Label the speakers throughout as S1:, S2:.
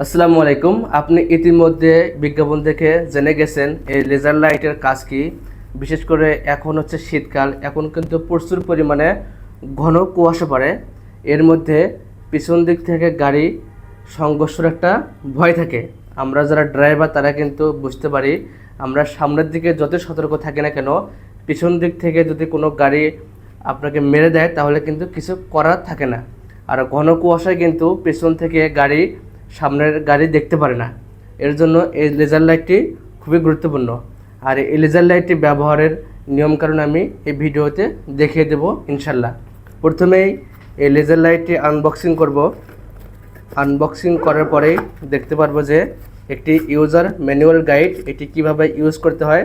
S1: আসসালামু আলাইকুম। আপনি ইতিমধ্যে বিজ্ঞাপন দেখে জেনে গেছেন এই লেজার লাইটের কাজ কি। বিশেষ করে এখন হচ্ছে শীতকাল, এখন কিন্তু প্রচুর পরিমাণে ঘন কুয়াশা পড়ে। এর মধ্যে পিছন দিক থেকে গাড়ি সংঘর্ষের একটা ভয় থাকে। আমরা যারা ড্রাইভার তারা কিন্তু বুঝতে পারি, আমরা সামনের দিকে যত সতর্ক থাকি না কেন, পিছন দিক থেকে যদি কোনো গাড়ি আপনাকে মেরে দেয় তাহলে কিন্তু কিছু করার থাকে না। আর ঘন কুয়াশায় কিন্তু পেছন থেকে গাড়ি সামনের গাড়ি দেখতে পারে না। এর জন্য এই লেজার লাইটটি খুবই গুরুত্বপূর্ণ। আর এই লেজার লাইটটি ব্যবহারের নিয়মকানুন আমি এই ভিডিওতে দেখিয়ে দেব ইনশাল্লাহ। প্রথমেই এই লেজার লাইটটি আনবক্সিং করব। আনবক্সিং করার পরেই দেখতে পারবো যে একটি ইউজার ম্যানুয়াল গাইড, এটি কিভাবে ইউজ করতে হয়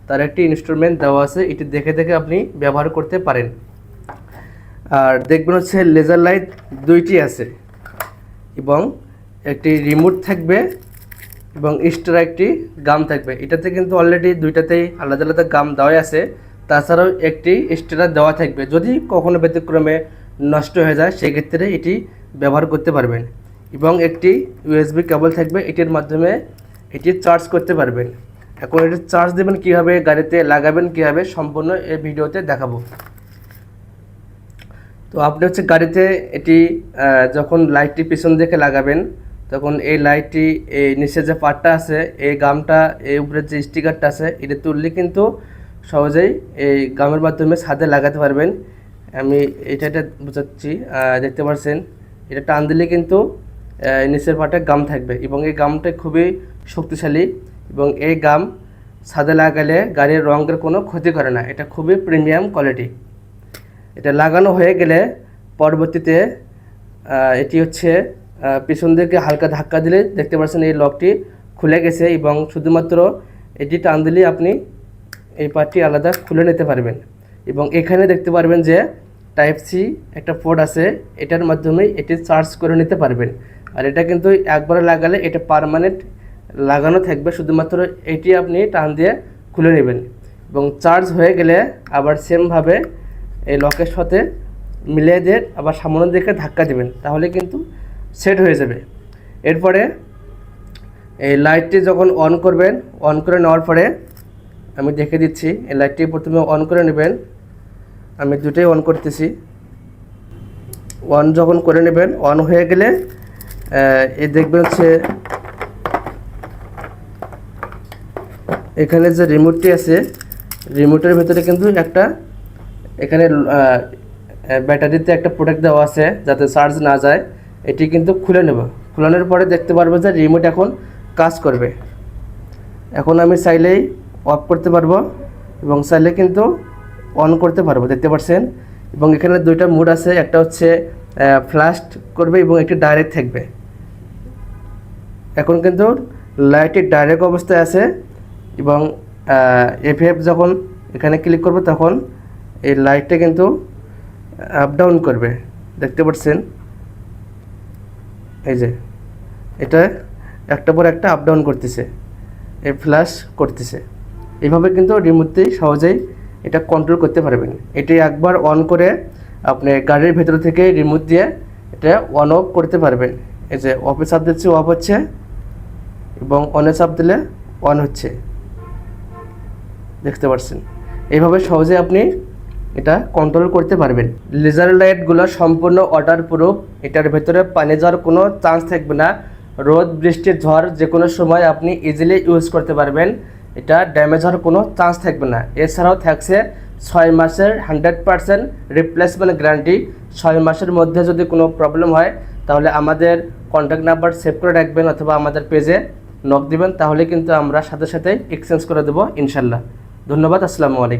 S1: তার একটি ইনস্ট্রুমেন্ট দেওয়া আছে। এটি দেখে দেখে আপনি ব্যবহার করতে পারেন। আর দেখবেন হচ্ছে লেজার লাইট দুইটি আছে এবং একটি রিমোট থাকবে এবং এক্সট্রা একটি গাম থাকবে। এটাতে কিন্তু অলরেডি দুইটাতেই আলাদা আলাদা গাম দেওয়া আছে। তাছাড়াও একটি এক্সট্রা দেওয়া থাকবে, যদি কখনো ব্যতিক্রমে নষ্ট হয়ে যায় সেক্ষেত্রে এটি ব্যবহার করতে পারবেন। এবং একটি ইউএসবি কেবল থাকবে, এটির মাধ্যমে এটি চার্জ করতে পারবেন। এখন এটি চার্জ দেবেন কীভাবে, গাড়িতে লাগাবেন কীভাবে, সম্পূর্ণ এই ভিডিওতে দেখাবো। তো আপনি হচ্ছে গাড়িতে এটি যখন লাইটটি পিছন দিকে লাগাবেন তখন এই লাইটটি এই নিচে যে পার্টটা আছে, এই গামটা, এই উপরে যে স্টিকারটা আছে, এটা তুললে কিন্তু সহজেই এই গামের মাধ্যমে ছাদে লাগাতে পারবেন। আমি এটা বোঝাচ্ছি, দেখতে পাচ্ছেন এটা টান দিলে কিন্তু নিচের পার্টে গাম থাকবে এবং এই গামটা খুবই শক্তিশালী এবং এই গাম ছাদে লাগালে গাড়ির রঙের কোনো ক্ষতি করে না। এটা খুবই প্রিমিয়াম কোয়ালিটি। এটা লাগানো হয়ে গেলে পরবর্তীতে এটি হচ্ছে পিছন দিকে হালকা ধাক্কা দিলে দেখতে পাচ্ছেন এই লকটি খুলে গেছে এবং শুধুমাত্র এটি টান দিলেই আপনি এই পার্টটি আলাদা খুলে নিতে পারবেন। এবং এখানে দেখতে পারবেন যে টাইপ সি একটা পোর্ট আছে, এটার মাধ্যমে এটি চার্জ করে নিতে পারবেন। আর এটা কিন্তু একবার লাগালে এটা পার্মানেন্ট লাগানো থাকবে, শুধুমাত্র এটি আপনি টান দিয়ে খুলে নেবেন। এবং চার্জ হয়ে গেলে আবার সেমভাবে এই লকের সাথে মিলিয়ে দিয়ে আবার সামনের দিকে ধাক্কা দেবেন, তাহলে কিন্তু সেট হয়ে যাবে। এরপরে এই লাইটটি যখন অন করবেন, অন করে নেওয়ার পরে আমি দেখে দিচ্ছি, এই লাইটটি প্রথমে অন করে নেবেন। আমি দুটোই অন করতেছি। অন যখন করে নেবেন, অন হয়ে গেলে এই দেখবেন হচ্ছে এখানে যে রিমোটটি আছে, রিমোটের ভেতরে কিন্তু একটা এখানে ব্যাটারিতে একটা প্রোটেক্ট দেওয়া আছে যাতে চার্জ না যায়। এটি কিন্তু খুলে নেব। খোলানোর পরে দেখতে পারবো যে রিমোট এখন কাজ করবে। এখন আমি চাইলেই অফ করতে পারবো এবং চাইলে কিন্তু অন করতে পারবো, দেখতে পাচ্ছেন। এবং এখানে দুইটা মোড আছে, একটা হচ্ছে ফ্ল্যাশ করবে এবং একটি ডাইরেক্ট থাকবে। এখন কিন্তু লাইটটি ডাইরেক্ট অবস্থায় আছে এবং এফএফ যখন এখানে ক্লিক করবে তখন এই লাইটটা কিন্তু আপ ডাউন করবে, দেখতে পাচ্ছেন। এই যে এটা একটা পর একটা আপ ডাউন করতেছে, এই ফ্ল্যাশ করতেছে। এইভাবে কিন্তু রিমোটতেই সহজেই এটা কন্ট্রোল করতে পারবেন। এটি একবার অন করে আপনি গাড়ির ভেতর থেকে রিমোট দিয়ে এটা অন অফ করতে পারবেন। এই যে অফে চাপ দিচ্ছে অফ হচ্ছে এবং অনে চাপ দিলে অন হচ্ছে, দেখতে পাচ্ছেন। এইভাবে সহজে আপনি এটা কন্ট্রোল করতে পারবেন। লেজার লাইটগুলো সম্পূর্ণ ওয়াটার প্রুফ, এটার ভেতরে পানি যাওয়ার কোনো চান্স থাকবে না। রোদ বৃষ্টির ঝড় যে কোনো সময় আপনি ইজিলি ইউজ করতে পারবেন, এটা ড্যামেজ হওয়ার কোনো চান্স থাকবে না। এছাড়াও থাকছে 6 মাসের 100% রিপ্লেসমেন্ট গ্যারান্টি। 6 মাসের মধ্যে যদি কোনো প্রবলেম হয় তাহলে আমাদের কন্ট্যাক্ট নাম্বার সেভ করে রাখবেন অথবা আমাদের পেজে নক দিবেন, তাহলে কিন্তু আমরা সাথে সাথে এক্সচেঞ্জ করে দেবো ইনশাল্লাহ। ধন্যবাদ। আসসালামু আলাইকুম।